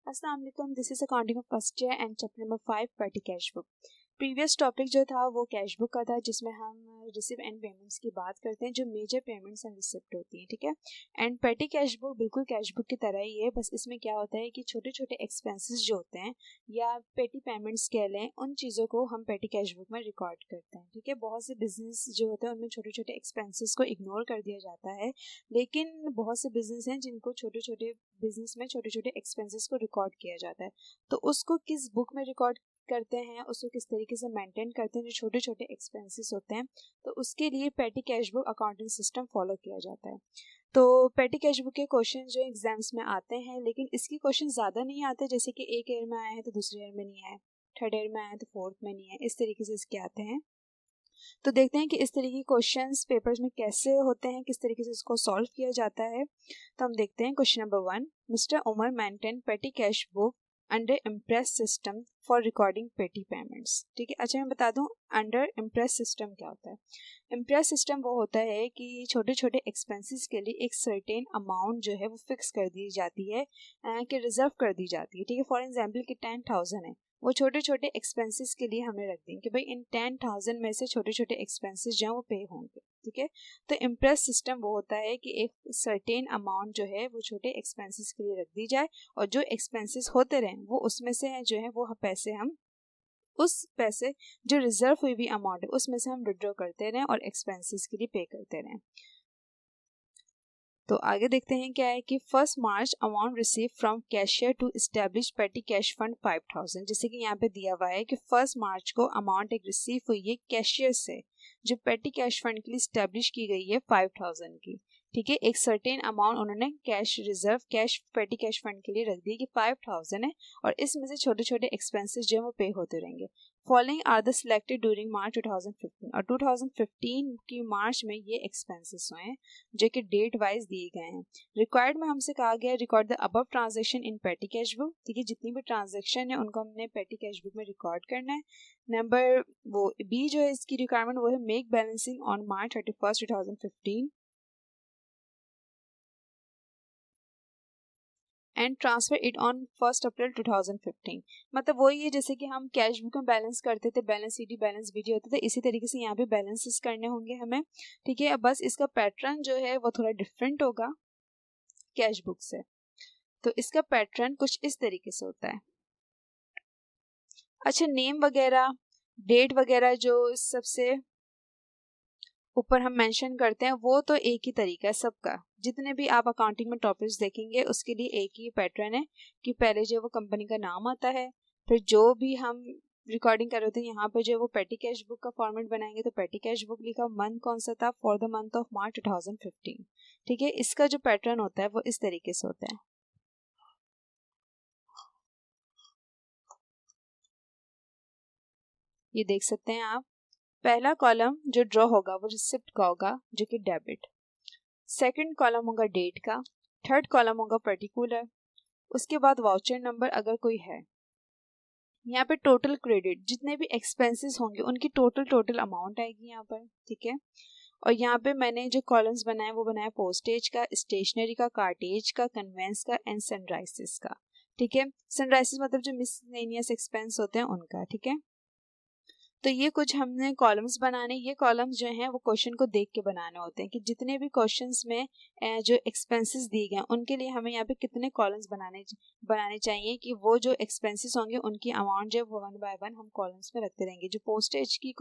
अस्सलाम वालेकुम, this is accounting of first year and chapter number 5 पेटी कैश बुक। प्रीवियस टॉपिक जो था वो कैश बुक का था, जिसमें हम रिसिप्ट एंड पेमेंट्स की बात करते हैं, जो मेजर पेमेंट्स एंड रिसिप्ट होती हैं, ठीक है। एंड पेटी कैश बुक बिल्कुल कैश बुक की तरह ही है, बस इसमें क्या होता है कि छोटे छोटे एक्सपेंसेस जो होते हैं या पेटी पेमेंट्स कह लें, उन चीज़ों को हम पेटी कैश बुक में रिकॉर्ड करते हैं, ठीक है। बहुत से बिजनेस जो होते हैं उनमें छोटे छोटे एक्सपेंसेस को इग्नोर कर दिया जाता है, लेकिन बहुत से बिजनेस हैं जिनको छोटे छोटे बिजनेस में छोटे छोटे एक्सपेंसेस को रिकॉर्ड किया जाता है। तो उसको किस बुक में रिकॉर्ड करते हैं, उसको किस तरीके से मेंटेन करते हैं जो छोटे छोटे एक्सपेंसेस होते हैं, तो उसके लिए पेटी cash book accounting system follow किया जाता है। तो पेटी कैश बुक के क्वेश्चन जो एग्जाम्स में आते हैं, लेकिन इसके क्वेश्चन ज़्यादा नहीं आते, जैसे कि एक ईयर में आए हैं तो दूसरे ईयर में नहीं आए, थर्ड ईयर में आए तो फोर्थ में नहीं है, इस तरीके से इसके आते हैं। तो देखते हैं कि इस तरीके के क्वेश्चंस पेपर्स में कैसे होते हैं, किस तरीके से इसको सॉल्व किया जाता है। तो हम देखते हैं question number 1। Mister Umar maintain petty cash book under imprest system for recording petty payments, ठीक है। अच्छा, मैं बता दूं अंडर इम्प्रेस सिस्टम क्या होता है। इम्प्रेस सिस्टम वो होता है कि छोटे छोटे एक्सपेंसेस के लिए एक सर्टेन अमाउंट जो है वो फिक्स कर दी जाती है, कि रिजर्व कर दी जाती है, ठीक है। फॉर एग्जाम्पल कि 10,000 है, वो छोटे छोटे एक्सपेंसेस के लिए हमें रख दें कि भाई इन 10,000 में से छोटे छोटे एक्सपेंसेस जो हैं वो पे होंगे, ठीक है। तो इम्प्रेस सिस्टम वो होता है कि एक सर्टेन अमाउंट जो है वो छोटे एक्सपेंसेस के लिए रख दी जाए, और जो एक्सपेंसेस होते रहें वो उसमें से जो है वो पैसे हम उस पैसे जो रिजर्व हुई हुई अमाउंट है उसमें से हम विड्रॉ करते रहें और एक्सपेंसेस के लिए पे करते रहें। तो आगे देखते हैं क्या है कि 1 March amount receive from cashier to establish petty cash fund 5,000। जैसे कि यहाँ पे दिया हुआ है कि 1 मार्च को अमाउंट एक रिसीव हुई है कैशियर से, जो पेटी कैश फंड के लिए एस्टैब्लिश की गई है 5,000 की, ठीक है। एक सर्टेन अमाउंट उन्होंने कैश रिजर्व कैश पेटी कैश फंड के लिए रख दी कि 5,000 है, और इसमें से छोटे छोटे एक्सपेंसेस जो है वो पे होते रहेंगे। Following are the selected during March 2015, और 2015 की मार्च में ये एक्सपेंसेस हुए हैं जो कि डेट वाइज दिए गए हैं। रिक्वायर्ड में हमसे कहा गया record the above transaction in पेटी कैश बुक, ठीक है। जितनी भी ट्रांजैक्शन है उनको हमने पेटी कैश बुक में रिकॉर्ड करना है। नंबर वो बी जो है इसकी रिक्वायरमेंट वो है make balancing on March 31, 2015 and transfer it on 1 अप्रैल 2015। मतलब वही है जैसे कि हम कैश बुक में बैलेंस करते थे, बैलेंस शीट बैलेंस वीडियो होते थे, इसी तरीके से यहाँ पे बैलेंसेस करने होंगे हमें, ठीक है। अब बस इसका पैटर्न जो है वो थोड़ा डिफरेंट होगा कैश बुक से। तो इसका पैटर्न कुछ इस तरीके से होता है। अच्छा, नेम वगैरह डेट वगैरह जो सबसे ऊपर हम मेंशन करते हैं वो तो एक ही तरीका है सबका। जितने भी आप अकाउंटिंग में टॉपिक्स देखेंगे उसके लिए एक ही पैटर्न है कि पहले जो वो कंपनी का नाम आता है, फिर जो भी हम रिकॉर्डिंग कर रहे थे यहाँ पे जो वो पेटी कैश बुक का फॉर्मेट बनाएंगे तो पेटी कैश बुक लिखा, मंथ कौन सा था, for the month of March 2015, ठीक है। इसका जो पैटर्न होता है वो इस तरीके से होता है। ये देख सकते हैं आप, पहला कॉलम जो ड्रॉ होगा वो रिसिप्ट का होगा जो कि डेबिट, सेकंड कॉलम होगा डेट का, थर्ड कॉलम होगा पर्टिकुलर, उसके बाद वाउचर नंबर अगर कोई है, यहाँ पे टोटल क्रेडिट जितने भी एक्सपेंसेस होंगे उनकी टोटल अमाउंट आएगी यहाँ पर, ठीक है। और यहाँ पे मैंने जो कॉलम्स बनाए वो बनाया पोस्टेज का, स्टेशनरी का, कार्टेज का, कन्वेंस का एंड सनराइजेस का, ठीक है। सनराइजेस मतलब जो मिसलेनियस एक्सपेंस होते हैं उनका, ठीक है। तो ये कुछ हमने कॉलम्स बनाने, ये कॉलम्स जो हैं वो क्वेश्चन को देख के बनाने होते हैं कि जितने भी क्वेश्चंस में जो एक्सपेंसेस दिए गए हैं उनके लिए हमें यहाँ पे कितने कॉलम्स बनाने चाहिए कि वो जो एक्सपेंसेस होंगे उनकी अमाउंट जो है वो 1 बाय 1 हम कॉलम्स में रखते रहेंगे। जो पोस्टेज की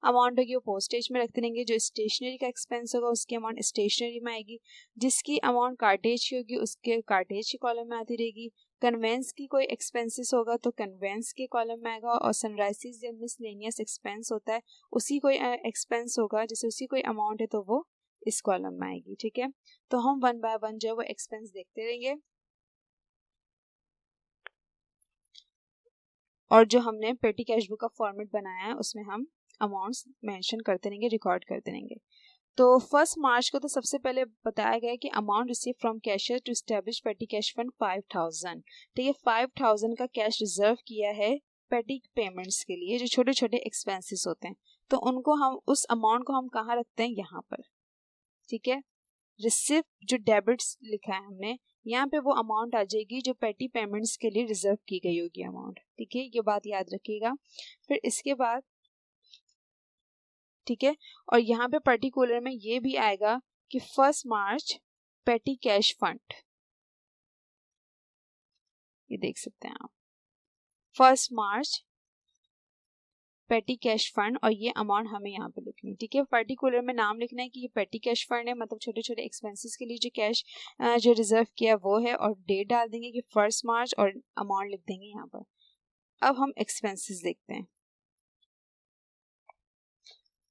अमाउंट होगी वो पोस्टेज में रखते रहेंगे, जो स्टेशनरी का एक्सपेंस होगा उसकी अमाउंट स्टेशनरी में आएगी, जिसकी अमाउंट कार्टेज की होगी उसके कार्टेज की कॉलम में आती रहेगी, कन्वेंस की कोई एक्सपेंसेस होगा तो कन्वेंस के कॉलम में आएगा, और सनराइजेस या मिसलेनियस एक्सपेंस होता है उसी कोई एक्सपेंस होगा, जैसे उसी कोई अमाउंट है तो वो इस कॉलम में आएगी, ठीक है। तो हम 1 बाय 1 जो है वो एक्सपेंस देखते रहेंगे, और जो हमने पेटी कैश बुक का फॉर्मेट बनाया है उसमें हम अमाउंट्स मेंशन करते रहेंगे, रिकॉर्ड करते रहेंगे। तो 1 मार्च को तो सबसे पहले बताया गया कि amount receive from cashier to establish petty cash fund 5,000, ठीक है। 5,000 का कैश रिजर्व किया है पेटी पेमेंट्स के लिए, जो छोटे छोटे एक्सपेंसेस होते हैं, तो उनको हम उस अमाउंट को हम कहाँ रखते हैं, यहाँ पर, ठीक है। रिसिप्ट जो डेबिट्स लिखा है हमने, यहाँ पे वो अमाउंट आ जाएगी जो पेटी पेमेंट्स के लिए रिजर्व की गई होगी अमाउंट। ठीक है, ये बात याद रखिएगा। फिर इसके बाद ठीक है, और यहाँ पे पर्टिकुलर में ये भी आएगा कि 1 मार्च पेटी कैश फंड, ये देख सकते हैं आप, 1 मार्च पेटी कैश फंड, और ये अमाउंट हमें यहाँ पे लिखनी है। ठीक है, पर्टिकुलर में नाम लिखना है कि ये पेटी कैश फंड है, मतलब छोटे छोटे एक्सपेंसेस के लिए जो कैश जो रिजर्व किया वो है, और डेट डाल देंगे कि 1 मार्च और अमाउंट लिख देंगे यहाँ पर। अब हम एक्सपेंसेस देखते हैं।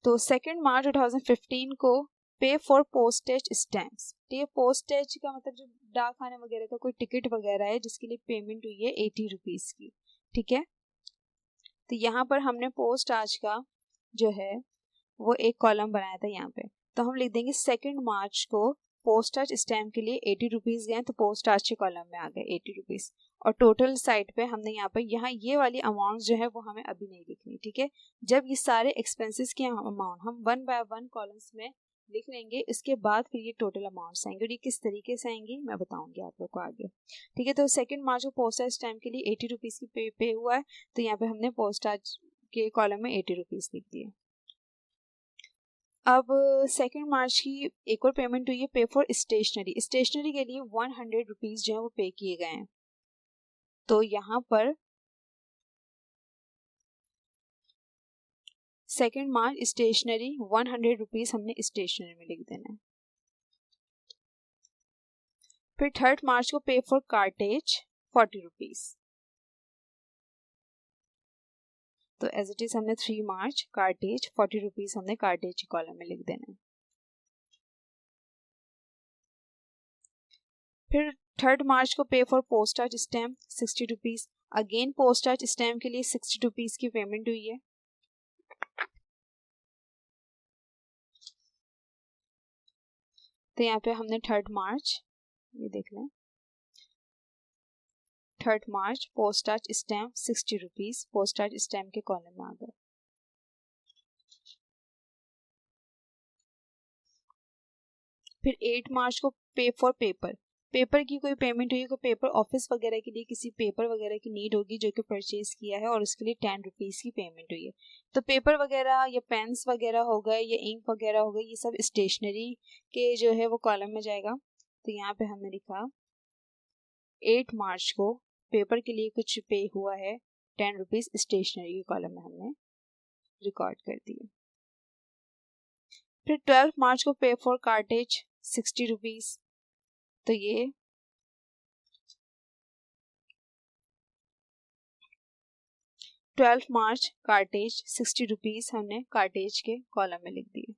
तो 2 मार्च 2015 को पे फॉर पोस्टेज स्टैम्प्स, ये पोस्टेज का मतलब जो डाक खाने वगैरह का कोई टिकट वगैरह है जिसके लिए पेमेंट हुई है 80 रुपीज की। ठीक है, तो यहाँ पर हमने पोस्ट आज का जो है वो एक कॉलम बनाया था यहाँ पे, तो हम लिख देंगे 2 मार्च को पोस्टाज स्टैम्प के लिए 80 रुपीज गए, तो पोस्टाज के कॉलम में आ गए 80 रुपीज। और टोटल साइड पे हमने यहाँ ये वाली अमाउंट जो है वो हमें अभी नहीं लिखनी। ठीक है, जब ये सारे एक्सपेंसेस के अमाउंट हम 1 बाय 1 कॉलम्स में लिख लेंगे, इसके बाद फिर ये टोटल अमाउंट्स आएंगे, और ये किस तरीके से आएंगी मैं बताऊंगी आप लोग को आगे। ठीक है, तो 2 मार्च को पोस्टाज स्टैम्प के लिए 80 रुपीज की पे हुआ है, तो यहाँ पे हमने पोस्टाज के कॉलम में 80 रुपीज लिख दिए। अब 2 मार्च की एक और पेमेंट हुई है पे फॉर स्टेशनरी, स्टेशनरी के लिए 100 रुपीज जो है वो पे किए गए हैं, तो यहाँ पर 2 मार्च स्टेशनरी 100 रुपीज हमने स्टेशनरी में लिख देना है। फिर 3 मार्च को पे फॉर कार्टेज 40 रुपीज, तो एज इट इज हमने 3 मार्च कार्टेज 40 रुपीज हमने कार्टेज की कॉलम में लिख देना है। फिर 3 मार्च को pay for postage stamp 60 rupees, again postage stamp के लिए 60 रुपीज की पेमेंट हुई है। तो यहाँ पे हमने 3 मार्च, ये देख लें, 3 मार्च पोस्टाज स्टैम्प 60 रुपीज पोस्टाज स्टैम्प के कॉलम में आ गए। फिर 8 मार्च को पे फॉर पेपर, पेपर की कोई पेमेंट हुई, कोई पेपर ऑफिस वगैरह के लिए किसी पेपर वगैरह की नीड होगी जो कि परचेज किया है, और उसके लिए 10 रुपीज की पेमेंट हुई है। तो पेपर वगैरह या पेन्स वगैरह हो गए या इंक वगैरह हो गई, ये सब स्टेशनरी के जो है वो कॉलम में जाएगा। तो यहाँ पे हमने लिखा 8 मार्च को पेपर के लिए कुछ पे हुआ है 10 रुपीज, स्टेशनरी के कॉलम में हमने रिकॉर्ड कर दिए। फिर 12 मार्च को पे फॉर कार्टेज 60 रुपीज, तो ये 12 मार्च कार्टेज 60 रुपीज हमने कार्टेज के कॉलम में लिख दिए।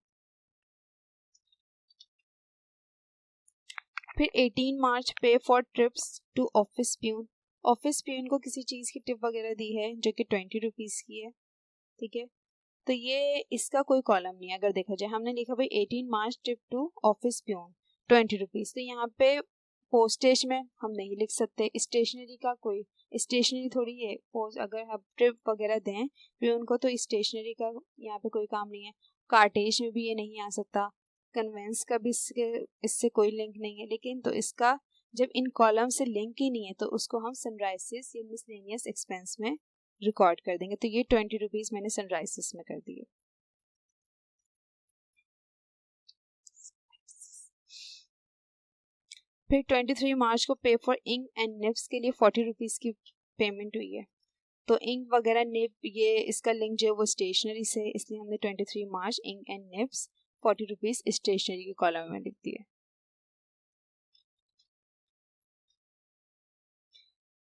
फिर 18 March pay for trips to office peon, office peon को किसी चीज की टिप वगैरह दी है जो कि 20 रुपीज की है। ठीक है, तो ये इसका कोई कॉलम नहीं है। अगर देखा जाए हमने लिखा भाई 18 March trip to office peon 20 rupees, तो यहाँ पे पोस्टेज में हम नहीं लिख सकते, स्टेशनरी का कोई स्टेशनरी थोड़ी है, अगर हम ट्रिप वगैरह दें प्यून को तो स्टेशनरी का यहाँ पे कोई काम नहीं है। कार्टेज में भी ये नहीं आ सकता, कन्वेंस का भी इससे कोई लिंक नहीं है। लेकिन तो इसका जब इन कॉलम से लिंक ही नहीं है तो उसको हम सनराइजेस या मिसलेनियस एक्सपेंस में रिकॉर्ड कर देंगे। तो ये 20 रुपीज मैंने सनराइजेस में कर दिए। फिर 23 मार्च को pay for ink and nibs के लिए 40 रुपीज की पेमेंट हुई है। तो इंक वगैरह निब ये इसका लिंक जो है वो स्टेशनरी से, इसलिए हमने 23 March ink and nibs 40 rupees stationery के कॉलम में लिख दिए।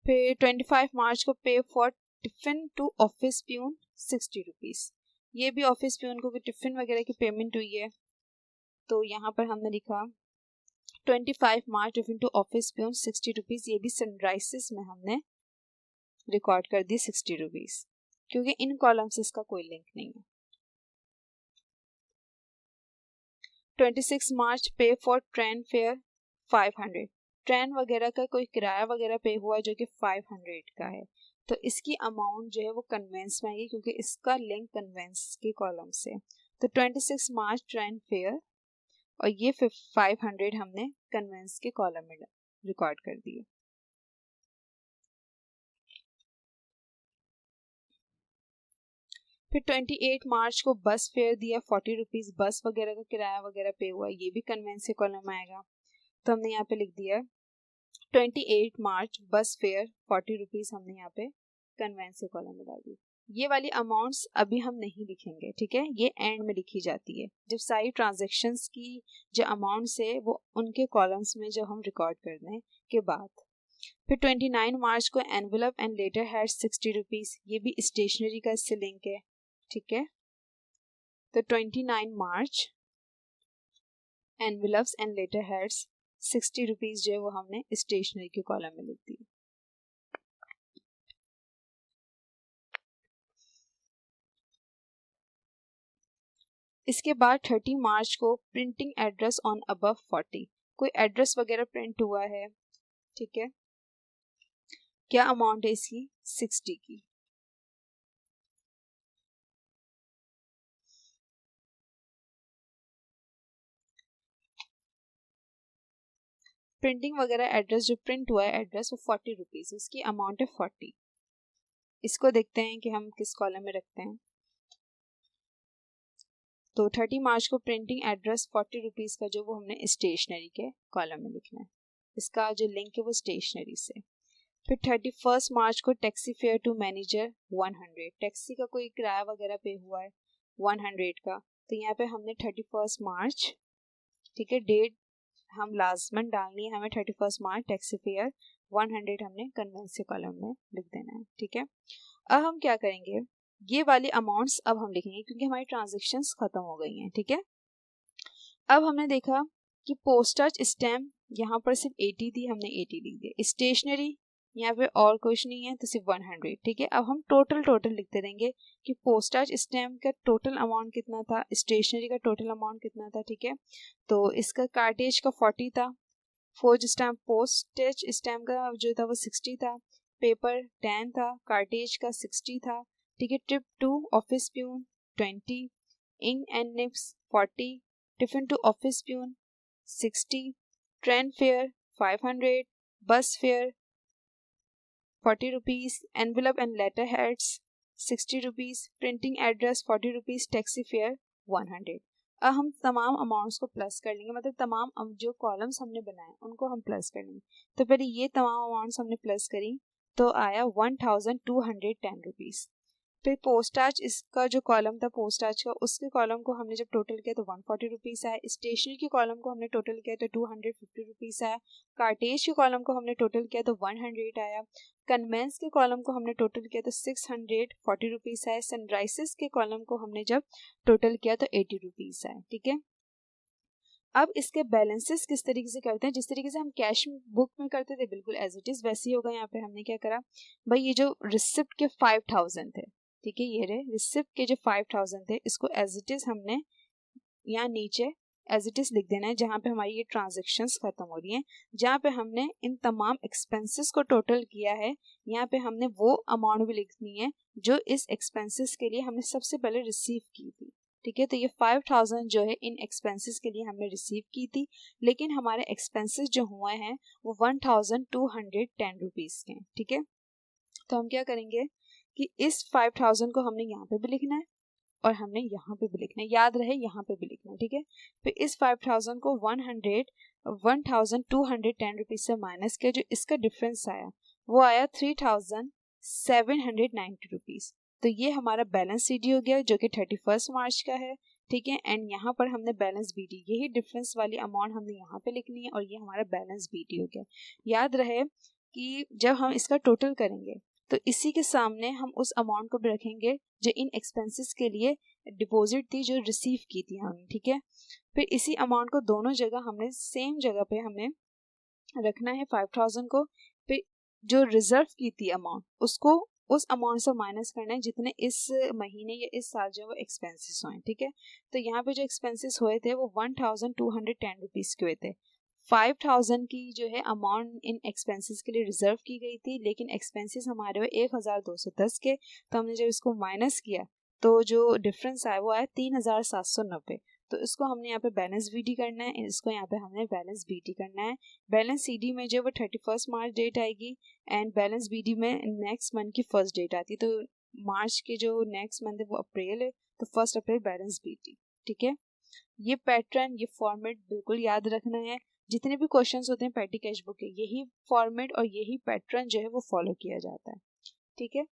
फिर 25 मार्च को pay for tiffin to office peon 60 rupees, ये भी ऑफिस प्यून को टिफिन वगैरह की पेमेंट हुई है। तो यहाँ पर हमने लिखा 25 March tiffin to office peon 60 rupees, ये भी सनराइजेस में हमने रिकॉर्ड कर दी 60 रुपीज, क्योंकि इन कॉलम से इसका कोई लिंक नहीं है। 26 मार्च pay for train fare 500, train वगैरह का कोई किराया वगैरह पे हुआ जो कि 500 का है, तो इसकी अमाउंट जो है वो कन्वेंस में आएगी क्योंकि इसका लिंक कन्वेंस के कॉलम से। तो 26 मार्च ट्रेन फेयर और ये 500 हमने कन्वेंस के कॉलम में रिकॉर्ड कर दिए। फिर 28 मार्च को बस फेयर दिया 40 रुपीज़, बस वगैरह का किराया वगैरह पे हुआ, ये भी कन्वेंस के कॉलम में आएगा। तो हमने यहाँ पे लिख दिया 28 मार्च बस फेयर 40 रुपीज़, हमने यहाँ पे कन्वेंस के कॉलम में डाल दी। ये वाली अमाउंट्स अभी हम नहीं लिखेंगे, ठीक है, ये एंड में लिखी जाती है जब सारी ट्रांजैक्शंस की जो अमाउंट्स है वो उनके कॉलम्स में जब हम रिकॉर्ड करने के बाद। फिर 29 मार्च को envelope and letter head 60 rupees, ये भी स्टेशनरी का इससे लिंक है, ठीक है। तो 29 March envelopes and letter heads 60 rupees जो है वो हमने स्टेशनरी के कॉलम में लिख दी। इसके बाद 30 मार्च को प्रिंटिंग एड्रेस ऑन अबव 40, कोई एड्रेस वगैरह प्रिंट हुआ है, ठीक है। क्या अमाउंट है इसकी? 60 की। प्रिंटिंग वगैरह एड्रेस जो प्रिंट हुआ है एड्रेस वो 40 रुपीज़, इसकी अमाउंट है 40। इसको देखते हैं कि हम किस कॉलम में रखते हैं। तो 30 मार्च को प्रिंटिंग एड्रेस 40 रुपीज़ का जो वो हमने स्टेशनरी के कॉलम में लिखना है, इसका जो लिंक है वो स्टेशनरी से। फिर 31 मार्च को taxi fare to manager 100, taxi का कोई किराया वगैरह पे हुआ है 100 का, तो यहाँ पे हमने 31 मार्च, ठीक है, डेट हम लाजमन डालनी है हमें 31 मार्च, टैक्सी फेयर 100 हमने कन्वेंस के कॉलम में लिख देना है, ठीक है। अब हम क्या करेंगे, ये वाली अमाउंट्स अब हम लिखेंगे क्योंकि हमारी ट्रांजेक्शन्स खत्म हो गई हैं, ठीक है। अब हमने देखा कि पोस्टाज स्टैम्प यहाँ पर सिर्फ 80 थी, हमने 80 लिख दिया। स्टेशनरी यहाँ पे और कुछ नहीं है तो सिर्फ 100, ठीक है। अब हम टोटल लिखते रहेंगे कि पोस्टाज स्टैम्प का टोटल अमाउंट कितना था, स्टेशनरी का टोटल अमाउंट कितना था, ठीक है। तो इसका कार्टेज का 40 था, पोस्टेज स्टैम्प का जो था वो 60 था, पेपर 10 था, कार्टेज का 60 था, ठीक है। Trip to office peon 20, ink and nibs 40, tiffin to office peon 60, train fare 500, bus fare 40 rupees, envelope and letter heads 60 rupees, printing address 40 rupees, taxi fare 100। अब हम तमाम अमाउंट्स को प्लस कर लेंगे, मतलब तमाम जो कॉलम्स हमने बनाए उनको हम प्लस कर लेंगे। तो पहले ये तमाम अमाउंट्स हमने प्लस करी तो आया 1210 रुपीज़। फिर पोस्टाज इसका जो कॉलम था पोस्टाज का, उसके कॉलम को हमने जब टोटल किया तो 140 रुपीज़ आया। स्टेशनरी के कॉलम को हमने टोटल किया तो 250 रुपीज़ आया। कार्टेज के कॉलम को हमने टोटल किया तो 100 आया। कन्वेंस के कॉलम को हमने टोटल किया तो 640 रुपीज़ आया। सनराइजेस के कॉलम को हमने जब टोटल किया तो 80 रुपीज़ आया, ठीक है। अब इसके बैलेंसेस किस तरीके से करते हैं, जिस तरीके से हम कैश बुक में करते थे बिल्कुल एज इट इज़ वैसे ही होगा। यहाँ पे हमने क्या करा भाई, ये जो रिसिप्ट के 5000 थे, ठीक है, ये रहे रिसिप्ट के जो 5000 थे, इसको एज इट इज़ हमने यहाँ नीचे एज इट इज़ लिख देना है जहाँ पे हमारी ये ट्रांजेक्शन्स खत्म हो रही हैं, जहाँ पे हमने इन तमाम एक्सपेंसेस को टोटल किया है। यहाँ पे हमने वो अमाउंट भी लिखनी है जो इस एक्सपेंसेस के लिए हमने सबसे पहले रिसीव की थी, ठीक है। तो ये 5000 जो है इन एक्सपेंसेस के लिए हमने रिसीव की थी, लेकिन हमारे एक्सपेंसेस जो हुए हैं वो 1210 रुपीज़ के हैं, ठीक है। तो हम क्या करेंगे कि इस 5000 को हमने यहाँ पे भी लिखना है और हमने यहाँ पे भी लिखना है, याद रहे यहाँ पे भी लिखना है, ठीक है। फिर इस 5000 को 1210 रुपीज़ से माइनस किया, जो इसका डिफरेंस आया वो आया 3790 रुपीज़। तो ये हमारा बैलेंस सीडी हो गया जो कि 31 मार्च का है, ठीक है। एंड यहाँ पर हमने बैलेंस बीडी, यही डिफरेंस वाली अमाउंट हमने यहाँ पे लिखनी है और ये हमारा बैलेंस बीडी हो गया। याद रहे कि जब हम इसका टोटल करेंगे तो इसी के सामने हम उस अमाउंट को भी रखेंगे जो इन एक्सपेंसेस के लिए डिपॉजिट थी जो रिसीव की थी हमने, ठीक है। फिर इसी अमाउंट को दोनों जगह हमने सेम जगह पे हमें रखना है 5000 को। फिर जो रिजर्व की थी अमाउंट उसको उस अमाउंट से माइनस करना है जितने इस महीने या इस साल जो वो एक्सपेंसेस हुए, ठीक है। तो यहाँ पे जो एक्सपेंसेस हुए थे वो 1210 रुपीज़ के हुए थे। 5000 की जो है अमाउंट इन एक्सपेंसेस के लिए रिजर्व की गई थी, लेकिन एक्सपेंसेस हमारे हुए 1210 के। तो हमने जब इसको माइनस किया तो जो डिफरेंस आया वो आया 3790। तो इसको हमने यहाँ पे बैलेंस बीडी करना है, इसको यहाँ पे हमने बैलेंस बीटी करना है। बैलेंस सीडी में जो वो 31 मार्च डेट आएगी एंड बैलेंस बीडी में नेक्स्ट मंथ की फर्स्ट डेट आती है। तो मार्च के जो नेक्स्ट मंथ है वो अप्रैल है, तो 1 अप्रैल बैलेंस बीटी। ठीक है, ये पैटर्न, ये फॉर्मेट बिल्कुल याद रखना है। जितने भी क्वेश्चंस होते हैं पेटी कैश बुक के, यही फॉर्मेट और यही पैटर्न जो है वो फॉलो किया जाता है। ठीक है,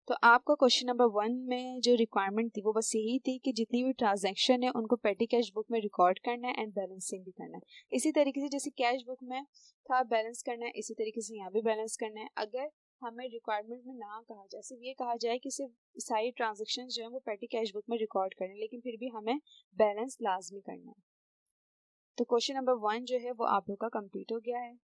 तो आपका क्वेश्चन नंबर 1 में जो रिक्वायरमेंट थी वो बस यही थी कि जितनी भी ट्रांजैक्शन है उनको पेटी कैश बुक में रिकॉर्ड करना है एंड बैलेंसिंग भी करना है। इसी तरीके से जैसे कैश बुक में था बैलेंस करना है, इसी तरीके से यहाँ भी बैलेंस करना है। अगर हमें रिक्वायरमेंट में ना कहा जाए, सिर्फ ये कहा जाए कि सिर्फ सारी ट्रांजेक्शन जो है वो पेटी कैश बुक में रिकॉर्ड करना है, लेकिन फिर भी हमें बैलेंस लाजमी करना है। तो क्वेश्चन नंबर 1 जो है वो आप लोग का कंप्लीट हो गया है।